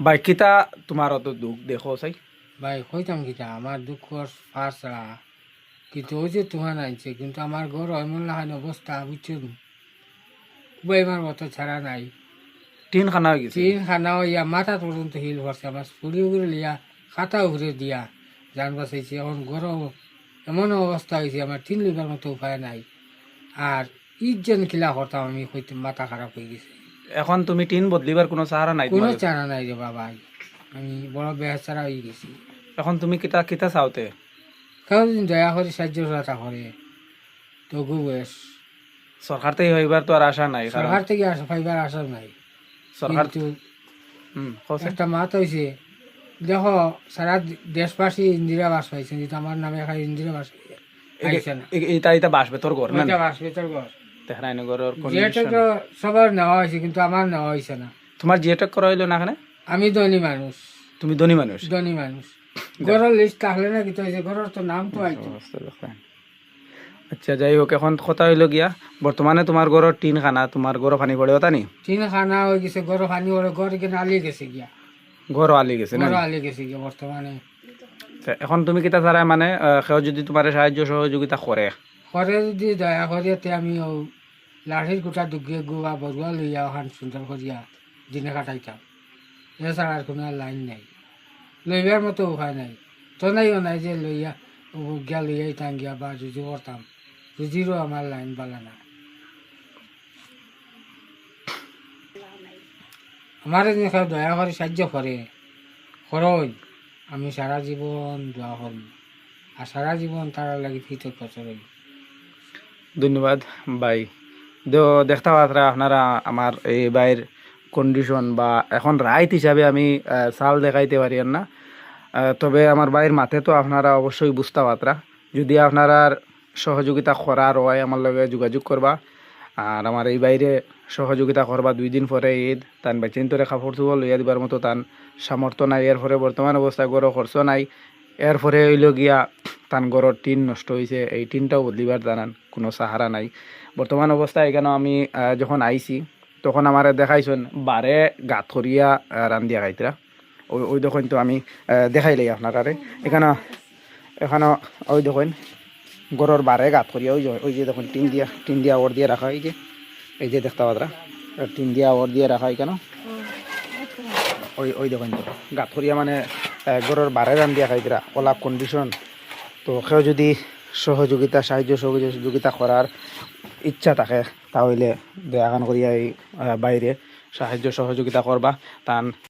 বাইকিতা তোমার অত দুঃখ দেখো চাই ভাই কইতাম কিটা আমার দুঃখ পার ছাড়া কিন্তু ওই যে তুহান আনছে কিন্তু আমার ঘর এমন লাগান অবস্থা বুঝছেন খুবইবার মতো ছাড়া নাই টিন খানা হয়ে গেছে তিন খানা ইয়া মাথা পর্যন্ত হিল ভরছে আমার ছুরি উগরে লিয়া খাতা উগরে দিয়া যান বাঁচাইছে এখন ঘর এমন অবস্থা হয়েছে আমার তিন লিবার মতো উপায় নাই আর ঈদ যেন খিলা করতাম আমি হইতে মাথা খারাপ হয়ে গেছে এখন তুমি টিন বদলিবার কোনো সাহারা নাই কোনো তোমার? চারা নাই রে বাবা আমি বড় বেহাচারা হয়ে গেছি এখন তুমি কিতা কিতা চাওতে কেউ যদি দয়া করে সাহায্য সহায়তা করে তো বয়স সরকার থেকে হইবার তো আর আশা নাই কারণ সরকার থেকে আসা পাইবার আশা নাই সরকার কিন্তু কওছে। একটা মাত হয়েছে দেখো সারা দেশবাসী ইন্দিরা বাস পাইছে কিন্তু আমার নামে খালি ইন্দিরা বাস পাইছে না এটা এটা বাসবে তোর ঘর না ওইটা বাস বেতর ঘর তেহরাইনগরের যেটা তো সবার নেওয়া হয়েছে কিন্তু আমার নেওয়া হয়েছে না তোমার জিএটেক করা হইলো না এখানে? আমি ধনী মানুষ তুমি ধনী মানুষ। ধনী মানুষ ঘরের লিস্ট থাকলে না কিন্তু হয়েছে ঘরের তো নাম তো আইতো আচ্ছা যাই হোক এখন কথা হইলো গিয়া বর্তমানে তোমার ঘরের টিন খানা তোমার ঘর পানি পড়ে ওটা নি তিন খানা হয়ে গেছে ঘর পানি ওরে ঘর কিনে আলিয়ে গেছে গিয়া ঘর আলি গেছে না? ঘর আলিয়ে গেছে গিয়া বর্তমানে আচ্ছা, এখন তুমি কিতা ছাড়া মানে কেউ যদি তোমার সাহায্য সহযোগিতা করে ঘরে যদি দয়া করিয়াতে আমি ও লাঠির গোটা দুগিয়ে গুয়া বড়ুয়া লইয়া ওখান সুন্দর করিয়া দিনে কাটাইতাম এছাড়া আর কোনো লাইন নাই লইবার মতো উপায় নাই তো নাইও নাই যে লইয়া গিয়া লইয়াইতাম গিয়া বা রুজি করতাম রুজিরও আমার লাইন বালা না আমার যদি কেউ দয়া করে সাহায্য করে খরচ আমি সারা জীবন দোয়া করব আর সারা জীবন তার লাগি কৃতজ্ঞ রইব ধন্যবাদ ভাই। দেখতে পাত্রা আপনারা আমার এই বাইর কন্ডিশন বা এখন রাইত হিসাবে আমি চাল দেখাইতে পারি না, তবে আমার বাইর মাঠে তো আপনারা অবশ্যই বুঝতে পাত্রা। যদি আপনারা সহযোগিতা করার হয় আমার লগে যোগাযোগ করবা। আর আমার এই বাইরে সহযোগিতা করবা 2 দিন পরে ঈদ তান বেচিন তোরে কাপড় চুপড় লইয়া দিবার মতো তান সামর্থ্য নাই। এরপরে বর্তমান অবস্থায় গড় খরচ নাই। এরপরে হইল গিয়া তান গড়ের টিন নষ্ট হয়েছে, এই টিনটাও বদলিবার জানান কোনো সাহারা নাই বর্তমান অবস্থায়। এখানে আমি যখন আইছি তখন আমার দেখাইছেন বারে গাত করিয়া রান্ধিয়া খাইতরা। ওই দেখুন তো আমি দেখাইলাই আপনারা এখানে ওই দেখুন গড়ের বারে গাত করিয়া ওই যে দেখুন টিন দিয়া ওর দিয়ে রাখা এই যে দেখতে পাত্রা টিন দিয়া ওর দিয়ে রাখা কেন ওই দেখুন তো গাত করিয়া মানে গড়ের বারে রান্ধিয়া খাইতরা ওলা কন্ডিশন। তো কেউ যদি সাহায্য সহযোগিতা করার ইচ্ছা থাকে তাহলে দয়া করিয়া এই বাইরে সাহায্য সহযোগিতা করবা তান।